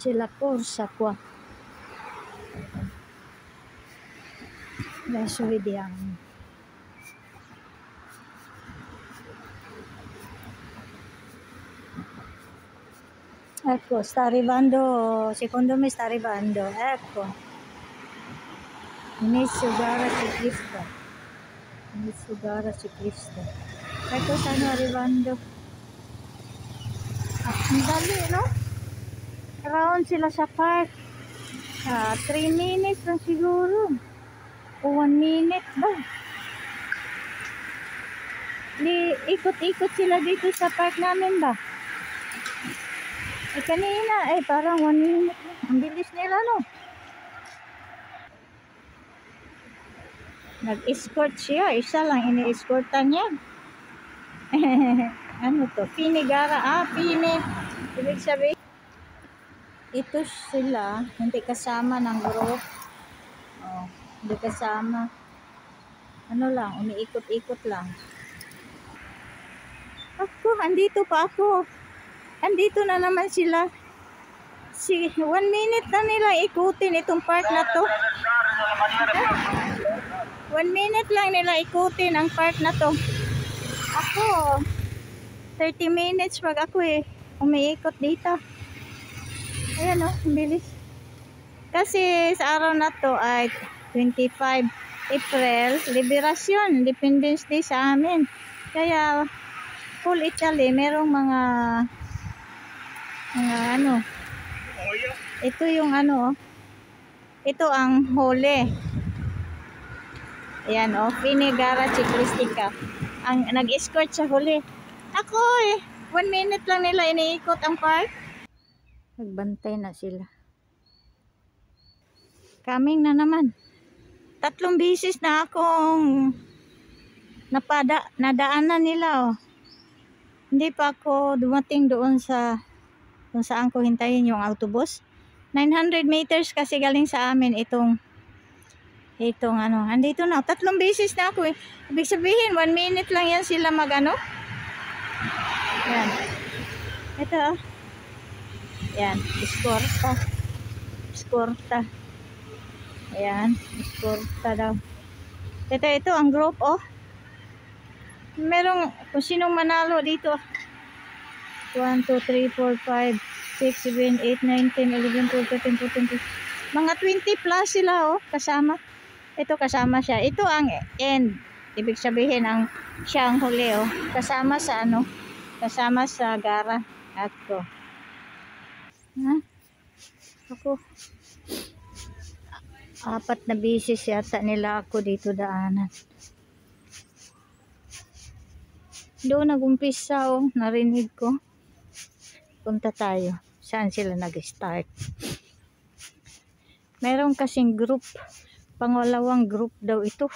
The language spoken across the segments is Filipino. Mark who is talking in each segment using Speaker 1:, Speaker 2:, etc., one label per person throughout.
Speaker 1: Sila kursa kwa. Nasuwidiyan. Ecco, sta arrivando, secondo me sta arrivando, ecco. Inizio gara ciclista. Inizio gara ciclista. Ecco, stanno arrivando. Ang dali, no? Around sila sa park. 3 minutes lang siguro. O 1 minute ba? Ikot-ikot sila dito sa park namin ba? Kanina, parang 1 minute lang. Ang bilis nila, no? Nag-escort siya. Isa lang ini-escortan niya. Ano to? Pinigara. Pini. Ibig sabihin, ito sila. Hindi kasama ng group. Hindi kasama. Ano lang, umiikot-ikot lang. Andito pa ako. Andito na naman sila. 1 minute na nila ikutin itong park na to. 1 minute lang nila ikutin ang park na to. Ako, 30 minutes pag ako umiikot dito. Ayan bilis. Kasi sa araw na to ay 25 April, Liberasyon, Independence Day sa amin. Kaya, full Italy, merong mga ano. Ito yung ito ang hole. Ayan Pinigara Ciclistica. Ang nag-escort sa huli. Ako 1 minute lang nila iniikot ang park. Nagbantay na sila. Coming na naman. 3 beses na akong nadaanan nila Hindi pa ako dumating doon kung saan ko hintayin yung autobus. 900 meters kasi galing sa amin itong andito na. 3 beses na ako Ibig sabihin 1 minute lang yan sila yan. Ito yan, escorta. Ayan, escorta daw. Ito ang group merong kung sinong manalo dito. 1, 2, 3, 4, 5, 6, 7, 8, 9, 10, 11, 12, 13, 14, 15. Mga 20 plus sila kasama. Ito kasama siya. Ito ang end. Ibig sabihin siya ang huli Kasama sa kasama sa gara. Ako. Ako. 4 na beses yata nila ako dito daanan. Doon nag-umpisa narinig ko. Punta tayo. Saan sila nag-start? Meron kasing group. Pangalawang group daw ito.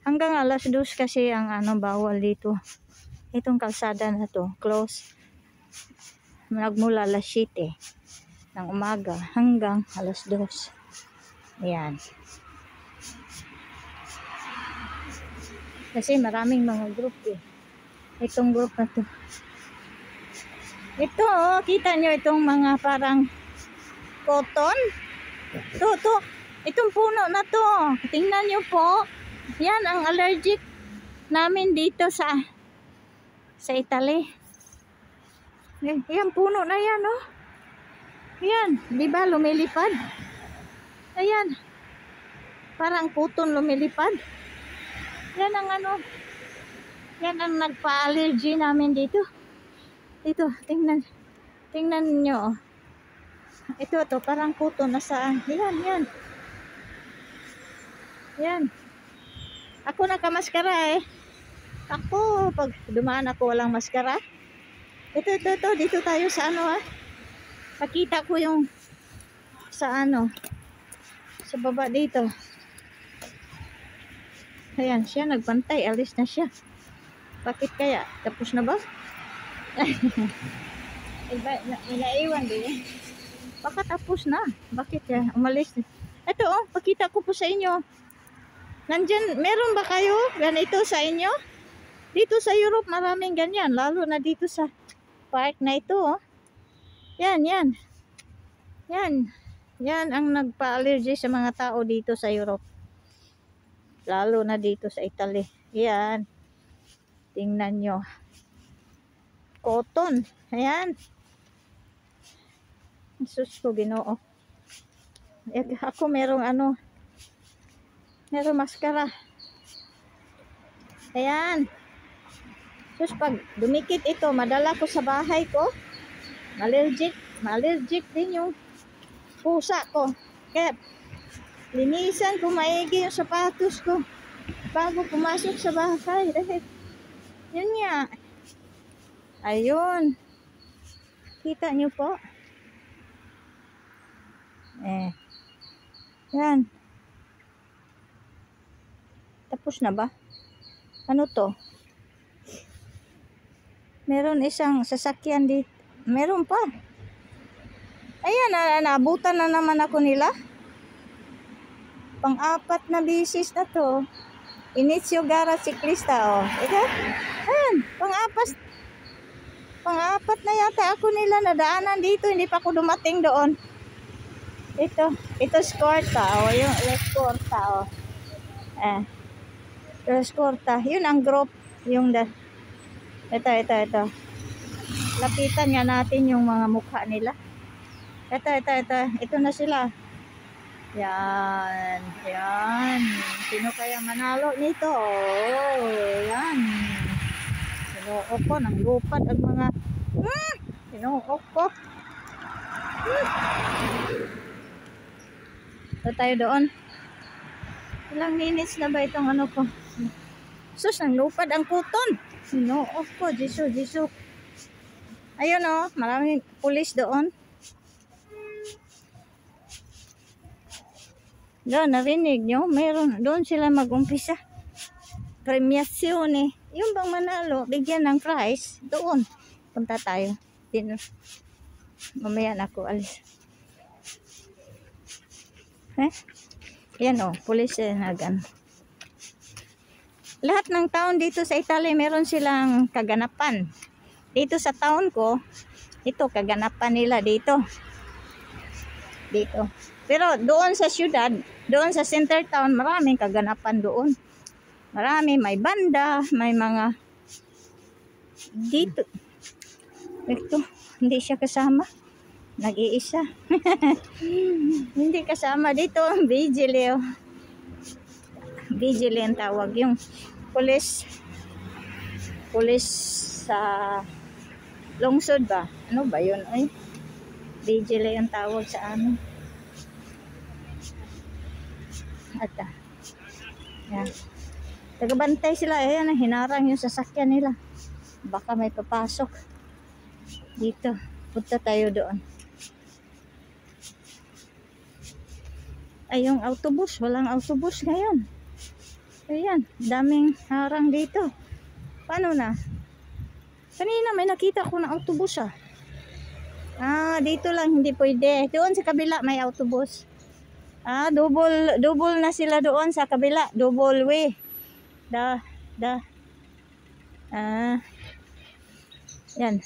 Speaker 1: Hanggang alas 2 kasi ang bawal dito. Itong kalsada na to, close. Nagmula alas 7 ng umaga hanggang alas 2. Ayan. Kasi maraming mga group Itong group na to. Ito kita nyo itong mga parang cotton. To. Itong puno na to. Tingnan nyo po. Yan ang allergic namin dito sa Italy. Yan puno na yan Yan, di ba lumilipad? Ayan. Parang puton lumilipad. Yan ang yan ang nagpa-allergy namin dito. Ito, tingnan nyo. Ito parang puton na saan. Yan. Yan. Ako nakamaskara Ako, pag dumaan ako walang maskara. Ito. Dito tayo sa Pakita ko yung sa sa baba dito. Ayan, siya nagbantay. Alis na siya. Bakit kaya? Tapos na ba? Naiwan din. Baka tapos na. Bakit kaya? Umalis na. Ito pakita ko po sa inyo. Nandyan, meron ba kayo ganito sa inyo? Dito sa Europe maraming ganyan. Lalo na dito sa park na ito Yan. Yan. Yan ang nagpa-allergy sa mga tao dito sa Europe. Lalo na dito sa Italy. Yan. Tingnan nyo. Cotton. Ayan. Sus ko, Ginoo. Ako merong merong maskara. Ayan. Sus, pag dumikit ito, madala ko sa bahay ko. Allergic din yung pusa ko. Kaya, linisan ko maigi yung sapatos ko bago pumasok sa bahay. Dahil, yun nga. Ayun. Kita nyo po. Yan. Tapos na ba? Ano to? Meron isang sasakyan dito. Meron pa. Ayan, naabutan na naman ako nila. Pang-apat na bisis na to. Inizio Gara Siklista, oh. Ika? Ayan, pang-apat na yata ako nila nadaanan dito. Hindi pa ako dumating doon. Ito Scorta, oh. Yung Scorta, oh. Scorta. Yun ang group. Yung ito. Lapitan nga natin yung mga mukha nila. Ito na sila. Yan. Sino kaya manalo nito? Oh, yan. Sinuok ko ng lupad ang mga sinuok ko. Ito tayo doon. Ilang minutes na ba itong ano ko? Sus, ang lupad ang kuton. Sinuok ko. Jisu. Ayun oh, maraming pulis doon. Doon, narinig nyo? Meron, doon sila mag-umpisa. Premiasyon eh. Yung bang manalo, bigyan ng prize, doon. Punta tayo. Mamaya na ako alis. Yan o, pulis nagan. Lahat ng town dito sa Italy, meron silang kaganapan. Dito sa town ko, ito, kaganapan nila dito. Pero doon sa syudad, doon sa center town, maraming kaganapan doon. Marami, may banda, may mga dito. Ito, hindi siya kasama. Nag-iisa. Hindi kasama dito ang vigile. Vigile ang tawag. Yung police sa lungsod ba? Ano ba yun? Ay, vigile ang tawag sa amin. Yan. Tagabantay sila. Ayan, hinarang yung sasakyan nila. Baka may papasok. Dito. Punta tayo doon. Ay, yung autobus. Walang autobus ngayon. Ayan. Daming harang dito. Paano na? Kanina may nakita ko na autobus ah. Dito lang hindi pwede. Doon sa kabila may autobus. Double na sila doon sa kabila. Double way. Yan.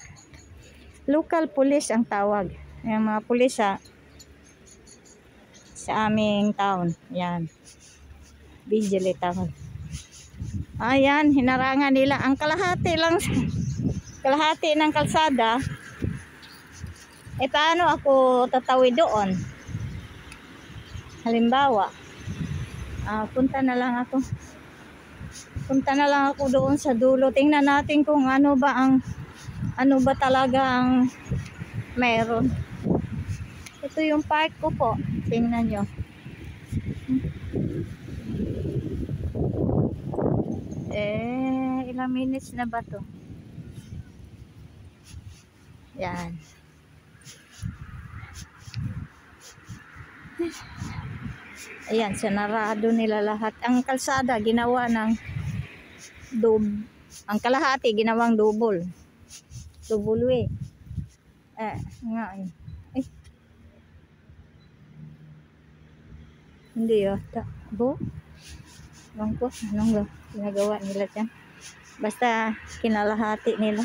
Speaker 1: Local police ang tawag. Yung mga pulis sa aming town. Yan. Vigile tawag. Ayan, hinarangan nila. Ang kalahati ng kalsada. Paano ako tatawid doon? Halimbawa, punta na lang ako doon sa dulo. Tingnan natin kung ano ba talaga ang meron. Ito yung park ko po. Tingnan nyo. Ilang minutes na ba to? Yan. Ayan, sinarado nila lahat. Ang kalsada, ginawa ng ang kalahati, ginawang double. Double way. Hindi takbo. Ewan ko, anong ginagawa nila dyan. Basta, kinalahati nila.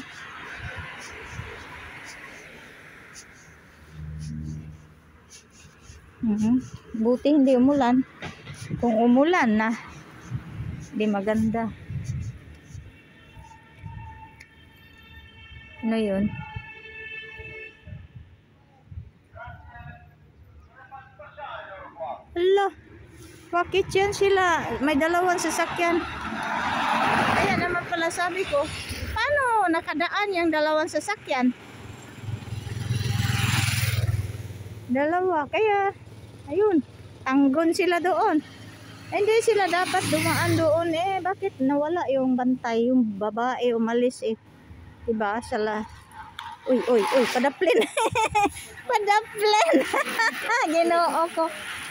Speaker 1: Buti hindi umulan. Kung umulan na, hindi maganda. Ano yun? Hala, bakit yan sila? May dalawang sasakyan. Ayan naman pala sabi ko, paano nakadaan yung dalawang sasakyan? Dalawa, kaya ayun, tanggon sila doon. Hindi sila dapat dumaan doon eh. Bakit nawala yung bantay, yung babae umalis eh. Diba? Sala. Uy, padaplin. Padaplin. Ginoo ko.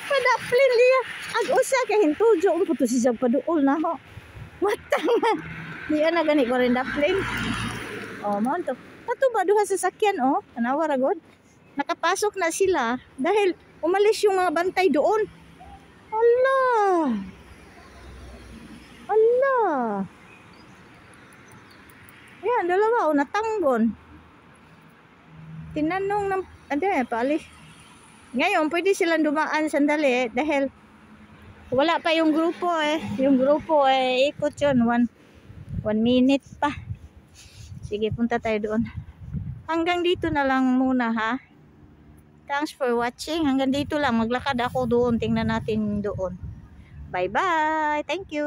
Speaker 1: Padaplin liya. Ag-usa kay hintujo ang puto si Zag paduol na ho. Matang. Diya na gani ko rin daplin. Oh, mo to. Ato ba duha sa sakyan oh? Tanawa ra god. Nakapasok na sila dahil umalis yung mga bantay doon. Allah. Allah. Yan, dalawa o natanggon. Tinanong ng paalis. Ngayon, pwede silang dumaan sandali dahil wala pa yung grupo eh. Yung grupo eh, ikot yun. One minute pa. Sige, punta tayo doon. Hanggang dito na lang muna ha. Thanks for watching. Hanggang dito lang. Maglakad ako doon. Tingnan natin doon. Bye-bye. Thank you.